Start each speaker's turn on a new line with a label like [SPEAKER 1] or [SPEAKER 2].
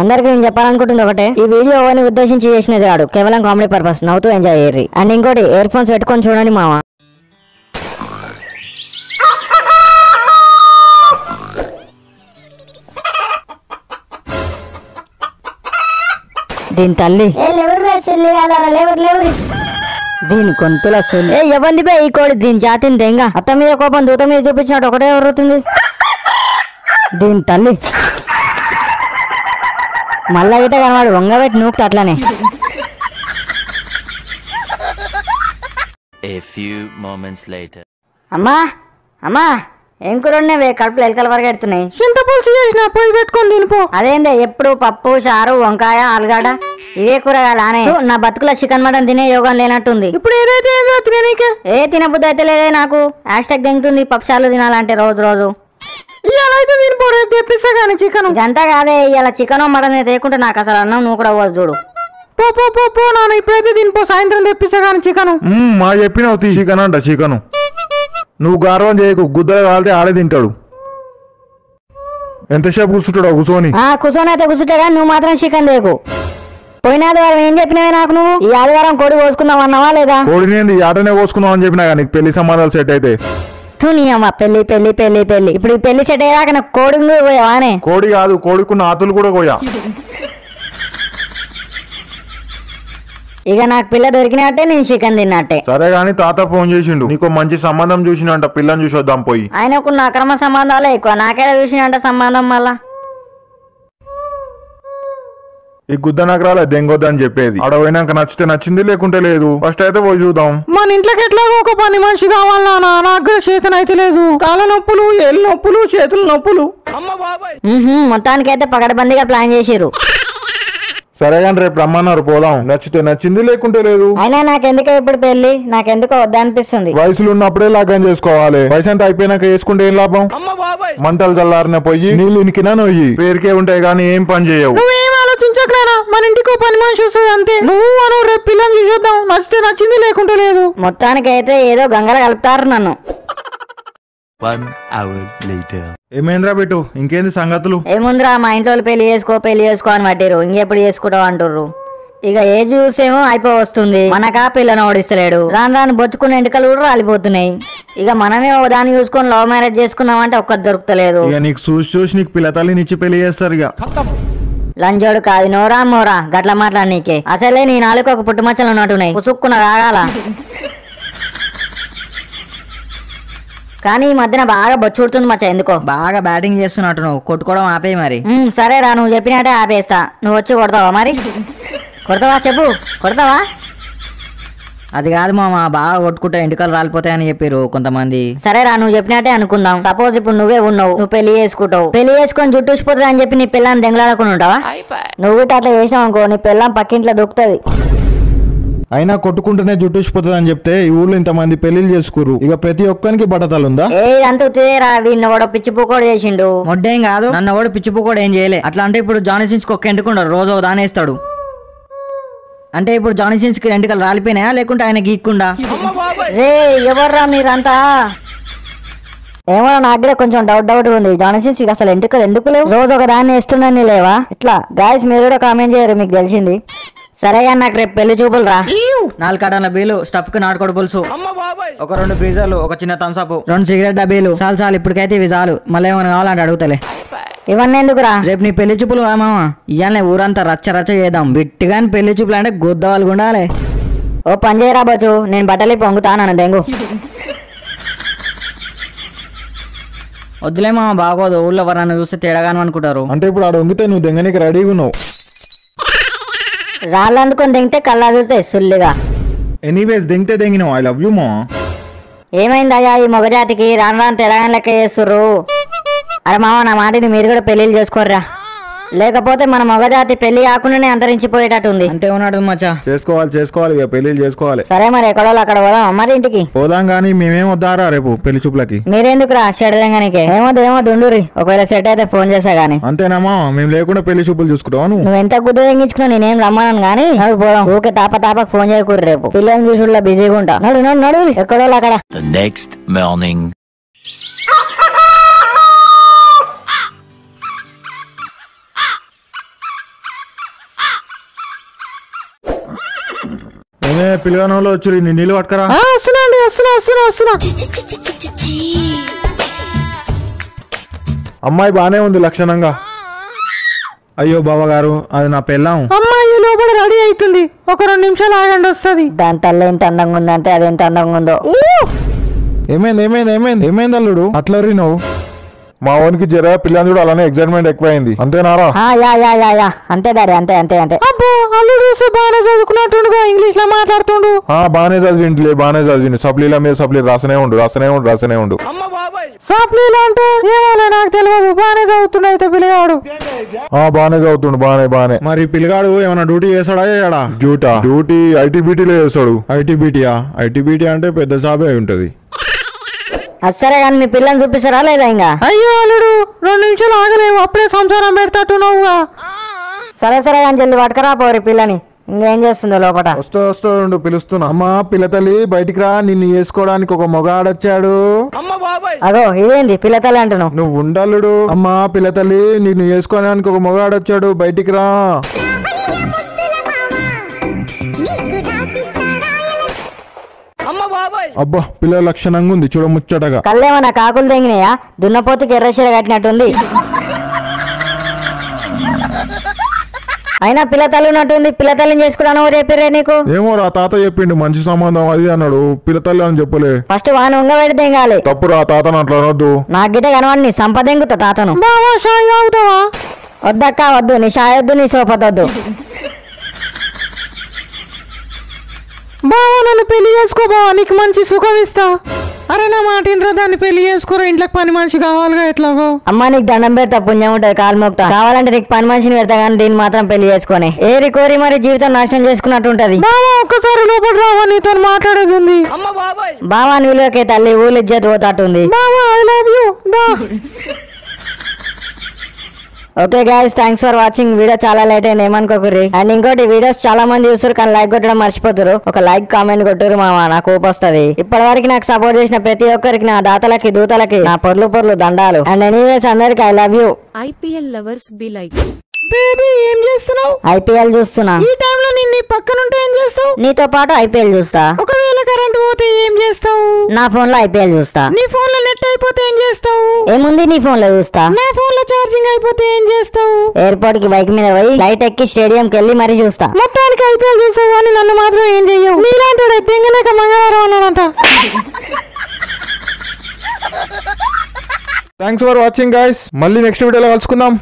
[SPEAKER 1] అందరికి నేను చెప్పాలనుకుంటుంది ఒకటే, ఈ వీడియో ఎవరిని ఉద్దేశించి చేసినది కాదు, కేవలం కామెడీ పర్పస్, నవ్వుతూ ఎంజాయ్ చేయరు. అండ్ ఇంకోటి, ఇయర్ ఫోన్స్ పెట్టుకొని చూడండి మామ. దీని తల్లి దీని గొంతుల ఎవరిది బే ఈ కోడి, దీని జాతిని దెంగ. అత్త మీద కోపం దూత మీద చూపించినట్టు ఒకటే ఎవరుతుంది దీని తల్లి. మళ్ళా గిట కనవాడు వంగబెట్టి నూకుతా అట్లానే. అమ్మా అమ్మా ఏం కూరనే కడుపులో ఎలకల వరకు ఎడుతున్నాయి.
[SPEAKER 2] చింతపులుసు చేసిన పోయి పెట్టుకొని తినిపో.
[SPEAKER 1] అదేందే ఎప్పుడు పప్పు చారు వంకాయ ఆలుగడ్డ ఇవే కూరగాయలానే. నా బతుకుల చికెన్ మటన్ తినే యోగం లేనట్టుంది.
[SPEAKER 2] ఇప్పుడు ఏదైతే
[SPEAKER 1] ఏ తినబుద్ధి అయితే లేదే నాకు. హ్యాష్టాగ్ దెంగుతుంది పప్పు చారు తినాలంటే రోజు రోజు.
[SPEAKER 2] ఇవాళైతే తినిపో, రేపు తెప్పిస్తా కానీ చికెన్.
[SPEAKER 1] ఇదంతా కాదే, ఇలా చికెన్ మటన్ తేకుంటే నాకు అసలు అన్నం నువ్వు కూడా పోదు చూడు.
[SPEAKER 2] పో నాన్న, ఇప్పుడైతే తినిపో, సాయంత్రం తెప్పిస్తా కానీ చికెన్.
[SPEAKER 3] మా చెప్పినావు చికెన్ అంట చికెన్. నువ్వు గార్వం చేయకు, గుద్దలు కాలితే ఆడే తింటాడు. ఎంతసేపు కూర్చుంటాడు కూర్చొని?
[SPEAKER 1] కూర్చొని అయితే కూర్చుంటే కానీ నువ్వు మాత్రం చికెన్ తేకు. పోయిన ఆదివారం ఏం చెప్పినావే నాకు నువ్వు? ఈ ఆదివారం కోడి కోసుకుందాం అన్నావా లేదా?
[SPEAKER 3] కోడిని ఆటనే కోసుకుందాం అని చెప్పినా కానీ పెళ్లి సంబంధాలు సెట్ అయితే.
[SPEAKER 1] నీ అమ్మ పెళ్లి పెళ్లి పెళ్లి పెళ్లి ఇప్పుడు ఈ పెళ్లి సెట్ అయ్యాక నాకు కోడి పోయావానే?
[SPEAKER 3] కోడి కాదు, కోడికున్న ఆతులు కూడా పోయా.
[SPEAKER 1] ఇక నాకు పిల్ల దొరికినట్టే, నేను చికెన్ తిన్నట్టే.
[SPEAKER 3] సరే గాని తాత ఫోన్ చేసిండు, నీకు మంచి సంబంధం చూసినంట, పిల్లని చూసొద్దాం పోయి.
[SPEAKER 1] ఆయనకున్న అక్రమ సంబంధాలే ఎక్కువ, నాకేడా చూసినంట సంబంధం. మళ్ళా
[SPEAKER 3] ఈ గుద్ద నగరాల దెంగొద్దని చెప్పేది. ఆడ పోయినాక నచ్చితే నచ్చింది, లేకుంటే లేదు. ఫస్ట్ అయితే పోయి చూద్దాం.
[SPEAKER 2] మన ఇంట్లోకి ఎట్లాగో ఒక పని మనిషి కావాలా? నాకు కూడా చేతన అయితే లేదు. కాళ్ళ నొప్పులు, ఏళ్ళు నొప్పులు, చేతుల నొప్పులు.
[SPEAKER 1] మొత్తానికైతే పకడ్బందీగా ప్లాన్ చేసిరు.
[SPEAKER 3] సరే కానీ రేపు రమ్మన్నారు, పోదాం. నచ్చితే నచ్చింది, లేకుంటే లేదు.
[SPEAKER 1] అయినా నాకెందుకో ఇప్పుడు పెళ్లి, నాకెందుకో వద్దనిపిస్తుంది.
[SPEAKER 3] వయసులో ఉన్నప్పుడే లాగం చేసుకోవాలి. వయసు అంతా అయిపోయినాక వేసుకుంటే ఏం లాభం? మంటలు చల్లారిన పోయి నీళ్ళు ఇనికినా నొయ్యి పేరుకే ఉంటాయి కానీ ఏం పని చేయవు.
[SPEAKER 2] నువ్వేం ఆలోచించకరా, మన ఇంటికి పని మనిషి వస్తుంది అంతే. నువ్వు అను రేపు పిల్లని చూసేద్దాం, నచ్చితే నచ్చింది, లేకుంటే లేదు.
[SPEAKER 1] మొత్తానికైతే ఏదో గంగల కలుపుతారు నన్ను.
[SPEAKER 3] ఏమైందిరా బిట్టు, ఇంకేంది సంగతులు?
[SPEAKER 1] ఏముందిరా, మా ఇంట్లో పెళ్లి చేసుకో అని పట్టిరు. ఇంకెప్పుడు చేసుకుంటావు అంటుర్రు. ఇక ఏజ్ చూసేమో అయిపో వస్తుంది, మనకా పిల్లని ఓడిస్తలేడు. రాను బొచ్చుకున్న ఎంటికలు కూడా రాలిపోతున్నాయి. ఇక మనమే దాన్ని చూసుకొని లవ్ మ్యారేజ్ చేసుకున్నామంటే ఒక్కటి దొరుకుతలేదు.
[SPEAKER 3] ఇక నీకు చూసి నీకు పిల్ల తల్లినిచ్చి పెళ్లి చేస్తారు. ఇక
[SPEAKER 1] లంజోడు కాదు, నోరా మోరా గట్ల మాట్లాడి నీకే. అసలే నీ నాలుగు ఒక పుట్టుమచ్చలు ఉన్నట్టున్నాయి, పుసుక్కున రాగాల. కానీ ఈ మధ్యన బాగా బొచ్చుడుతుంది మచ్చ, ఎందుకో
[SPEAKER 2] బాగా బ్యాటింగ్ చేస్తున్నట్టు. నువ్వు కొట్టుకోవడం ఆపేయి మరి.
[SPEAKER 1] సరేరా, నువ్వు చెప్పినట్టే ఆపేస్తా. నువ్వు వచ్చి కొడతావా మరి? కొడతావా చెప్పు, కొడతావా?
[SPEAKER 2] అది కాదు మామ, బాగా కొట్టుకుంటే ఎంటికలు రాలిపోతాయని చెప్పారు కొంతమంది.
[SPEAKER 1] సరేరా, నువ్వు చెప్పినట్టే అనుకుందాం. సపోజ్ ఇప్పుడు నువ్వే ఉన్నావు, నువ్వు పెళ్లి చేసుకుంటావు. పెళ్లి చేసుకొని జుట్టు ఊసిపోతుంది అని చెప్పి నీ పిల్లని దెంగలాడకుండా ఉంటావా? నువ్వు అట్లా చేసావు అనుకో, నీ పిల్లం పక్కింట్లో దొక్కుతుంది.
[SPEAKER 3] అయినా కొట్టుకుంటేనే జుట్టుసిపోతుంది అని చెప్తే ఈ ఊర్లో ఇంతమంది పెళ్లిళ్ళు చేసుకురు. ఇక ప్రతి ఒక్కరికి బట్టతలుందా?
[SPEAKER 1] అంతా తీరా, వీడిని కూడా పిచ్చి పూకోడు చేసిండు.
[SPEAKER 2] మొడ్డేం కాదు, నన్ను కూడా పిచ్చి పూకోడు ఏం చేయలే. అట్లా అంటే ఇప్పుడు జానీ సిన్స్ ఒక్క ఎంటుకుంటారు, రోజు దానేస్తాడు. అంటే ఇప్పుడు జానీ సిన్స్ కి ఎంటుకలు రాలిపోయినాయా, లేకుంటే ఆయన గీక్కుండా?
[SPEAKER 1] రే ఎవర్రా మీరంతా? ఏమో నాకు కూడా కొంచెం డౌట్ ఉంది. జాన్సన్స్ అసలు ఎంటుకలు ఎందుకు లేవు? రోజు ఒక దాన్ని వేస్తుండని లేవా? ఇట్లా గాయస్ మీరు కూడా కామెంట్ చేయరు, మీకు తెలిసింది. సరే నాకు రేపు పెళ్లి చూపులు రా.
[SPEAKER 2] 4 కటన్ల బీలు, స్టఫ్ కి నాటుకోడు పులుసు, ఒక 2 ఫ్రీజర్లు, ఒక చిన్న థమ్స్అప్, 2 సిగరెట్ డబ్బీలు. చాలు ఇప్పటికైతే ఇవి చాలు. మళ్ళీ ఏమైనా కావాలంటే అడుగుతలే.
[SPEAKER 1] ఇవన్నీ ఎందుకురా?
[SPEAKER 2] రేపు నీ పెళ్లి చూపులు మామ, ఇవాళ ఊరంతా రచ్చ చేద్దాం. బిట్టిగా పెళ్లి చూపులు అంటే గుద్దవాళ్ళు ఉండాలి.
[SPEAKER 1] ఓ పని చేయరా బచ్చు, నేను బట్టలు పొంగుతా నన్ను దెంగు.
[SPEAKER 2] వద్దులే మామ, బాగోదు. ఊళ్ళో ఎవరన్నా చూస్తే తేడాగాను అనుకుంటారు.
[SPEAKER 3] అంటే ఇప్పుడు ఆడ వంగితే నువ్వు దెంగనికి రెడీగా ఉన్నావు.
[SPEAKER 1] రాళ్ళందుకొని దెంగితే కళ్ళ చూస్తాయి సుల్లిగా.
[SPEAKER 3] ఎనీవేస్ దెంగితే దెంగినావు. ఐ లవ్ యూ మా.
[SPEAKER 1] ఏమైందయ్యా ఈ మొగజాతికి? రాను తెలంగాణ లెక్క చేస్తుర్రు. అరే మామ, నా మాటిని మీరు కూడా పెళ్లిళ్ళు చేసుకోర్రా. లేకపోతే మన మగజాతి పెళ్లి కాకుండానే అంతరించిపోయేటట్టుంది.
[SPEAKER 2] అంతే ఉన్నాడు మచ్చా.
[SPEAKER 3] చేసుకోవాలి ఇక పెళ్లిళ్ళు చేసుకోవాలి.
[SPEAKER 1] సరే మరి ఎక్కడో అక్కడ పోదాం మరి ఇంటికి
[SPEAKER 3] పోదాం. గానీ మేమేం వద్దారా రేపు పెళ్లి చూపులకి?
[SPEAKER 1] మీరెందుకు రా చెడదంగానికి? ఏమో దుండూరి, ఒకవేళ సెట్ అయితే ఫోన్ చేసా గానీ.
[SPEAKER 3] అంతేనామా? మేము లేకుండా పెళ్లి చూపులు చూసుకుంటావు. నువ్వు
[SPEAKER 1] ఎంత గుద్ద తెంగించుకున్నావు, నేనేం రమ్మన్నాను గానీ. నడు పోదాం. ఊకే తాపకు ఫోన్ చేయకూడదు. రేపు పిల్లల్ని చూసుడులో బిజీగా ఉంటా. నడు ఎక్కడో అక్కడ.
[SPEAKER 4] Next morning.
[SPEAKER 3] పిల్లగానోళ్ళు వచ్చి నీ నీళ్ళు పట్టుకరా.
[SPEAKER 2] వస్తున్నా అండి, వస్తున్నా.
[SPEAKER 3] అమ్మాయి బానే ఉంది లక్షణంగా. అయ్యో బావగారు, అది నా పెళ్ళాం.
[SPEAKER 2] అమ్మాయి లోపల రెడీ అవుతుంది, ఒక 2 నిమిషాలు ఆగండి వస్తుంది.
[SPEAKER 1] దాని తల్లి ఎంత అందంగా ఉందంటే అది ఎంత అందంగా ఉందో.
[SPEAKER 3] ఏమైంది అల్లుడు అట్లా నువ్వు? మా ఓనికి జర పిల్లని కూడా అలానే ఎగ్జైట్మెంట్ ఎక్కువైంది అంతేనారా?
[SPEAKER 1] యా అంతే డాడీ, అంతే.
[SPEAKER 2] అబ్బో అల్లుడు బాగానే చదువుకున్నట్టుండుగా, ఇంగ్లీష్ లో మాట్లాడుతుండు.
[SPEAKER 3] బానే చదివిండు. సప్లీల మీద సప్లీ రాసనే ఉండు.
[SPEAKER 2] సప్లీలు అంటే ఏమోలే, నాకు తెలియదు. బాగానే చదువుతుండు అయితే పిల్లగాడు.
[SPEAKER 3] బానే చదువుతుండు బానే. మరి పిల్లగాడు ఏమైనా డ్యూటీ చేస్తాడా? చేయడా? డ్యూటీ ఐటీబీటీలో చేస్తాడు. ఐటీబీటీ అంటే పెద్ద జాబే అయి ఉంటది.
[SPEAKER 1] సరే కానీ మీ పిల్లని చూపిస్తారా లేదా? ఇంకా
[SPEAKER 2] అయ్యో అల్లుడు 2 నిమిషాలు ఆగలేవు, అప్పుడే సంసారం పెడతాట్టున్నావుగా.
[SPEAKER 1] సరే కానీ జల్ది పట్టుకరా పోరి పిల్లని. ఇంకేం చేస్తుందో లోపల.
[SPEAKER 3] వస్తూ పిలుస్తున్నా. అమ్మా పిల్ల తల్లి బయటికి రా, నిన్ను చేసుకోవడానికి ఒక మొగాడొచ్చాడు.
[SPEAKER 1] అదో ఇదేంది పిల్ల తల్లి అంటున్నావు?
[SPEAKER 3] నువ్వు ఉండల్లుడు. అమ్మా పిల్ల తల్లి నిన్ను చేసుకోవడానికి ఒక మొగాడొచ్చాడు, బయటికి రా. అబ్బా పిల్ల లక్షణంగా ఉంది, చూడ ముచ్చటగా.
[SPEAKER 1] కళ్ళేమన్నా కాకులు తెంగినాయా? దున్నపోతుకి ఎర్రచీర కట్టినట్టుంది. అయినా పిల్ల తల్లి ఉన్నట్టుంది. పిల్ల తల్లిని చేసుకున్నాను రేపిరే నీకు?
[SPEAKER 3] ఏమో రా తాత చెప్పిండు మంచి సంబంధం అది అన్నాడు. పిల్ల తల్లి అని చెప్పలే.
[SPEAKER 1] ఫస్ట్ వాని ఉంగ పెడితే తెంగాలి.
[SPEAKER 3] తప్పు రా తాతను అట్లా అనొద్దు.
[SPEAKER 1] నాకు గిట్ట కనవాడిని సంపదెంగుతా తాతను. వద్దక్క వద్దు, నీ షాయొద్దు, నీ సోపతొద్దు.
[SPEAKER 2] బావా నన్ను పెళ్లి చేసుకో బావా, నీకు మంచి సుఖం ఇస్తా. అరే నా మాట ఇంట్లో దాన్ని పెళ్లి చేసుకోరా, ఇంట్లోకి పని మనిషి కావాలిగా ఎట్లాగో.
[SPEAKER 1] అమ్మా నీకు దండం పెడతా, పుణ్యం ఉంటది, కాలు మోపుతా. కావాలంటే నీకు పని మనిషిని పెడతా కానీ దీన్ని మాత్రం పెళ్లి చేసుకొని ఏరి కోరి మరి జీవితం నాశనం చేసుకున్నట్టు ఉంటది.
[SPEAKER 2] బావా ఒక్కసారి లోపల రావా, నీతో మాట్లాడేది ఉంది.
[SPEAKER 1] బావా నువ్వులోకే తల్లి ఊళ్ళు ఇజ్జత్ పోతాటుంది.
[SPEAKER 2] బావా I love you.
[SPEAKER 1] Okay guys, thanks for watching. Video చాలా లేట్ అయింది, ఏమనుకోకర్రి. అండ్ ఇంకోటి వీడియోస్ చాలా మంది చూస్తారు కానీ లైక్ కొట్టడం మర్చిపోతారు. ఒక లైక్ కామెంట్ కొట్టురు మావా, నాకు ఊపు వస్తుంది. ఇప్పటి వరకు నాకు సపోర్ట్ చేసిన ప్రతి ఒక్కరికి, నా దాతలకి దూతలకి నా పొర్లు దండాలు. అండ్ ఎనీవేస్ అందరికి I love you.
[SPEAKER 5] IPL lovers be like.
[SPEAKER 2] Baby ఏం చేస్తున్నావు?
[SPEAKER 1] ఐపీఎల్ చూస్తున్నా.
[SPEAKER 2] ఈ టైంలో నిన్ను పక్కనుంటే ఏం చేస్తావు?
[SPEAKER 1] నీతో పాటు ఐపీఎల్ చూస్తా.
[SPEAKER 2] ఒకవేళ కరెంట్ పోతే ఏం చేస్తావు?
[SPEAKER 1] నా ఫోన్ లో ఐపీఎల్ చూస్తా.
[SPEAKER 2] నీ ఫోన్ లో నెట్ అయిపోతే ఏం చేస్తావు?
[SPEAKER 1] ఏముంది నీ ఫోన్ లో చూస్తా.
[SPEAKER 2] నా ఫోన్ లో ఛార్జింగ్ అయిపోతే ఏం చేస్తావు?
[SPEAKER 1] ఎయిర్పోర్ట్ కి బైక్ మీద పోయి ఫ్లైట్ ఎక్కి స్టేడియం కి వెళ్ళి మరీ చూస్తా.
[SPEAKER 2] మొత్తానికి ఐపీఎల్ చూసావు కానీ నన్ను మాత్రం ఏం చెయ్యవు. నీలాంటి తెంగలేక మంగళవారం అన్నాడంట.
[SPEAKER 3] థ్యాంక్స్ ఫర్ వాచింగ్ గైస్, మళ్ళీ నెక్స్ట్ వీడియోలో కలుసుకుందాం.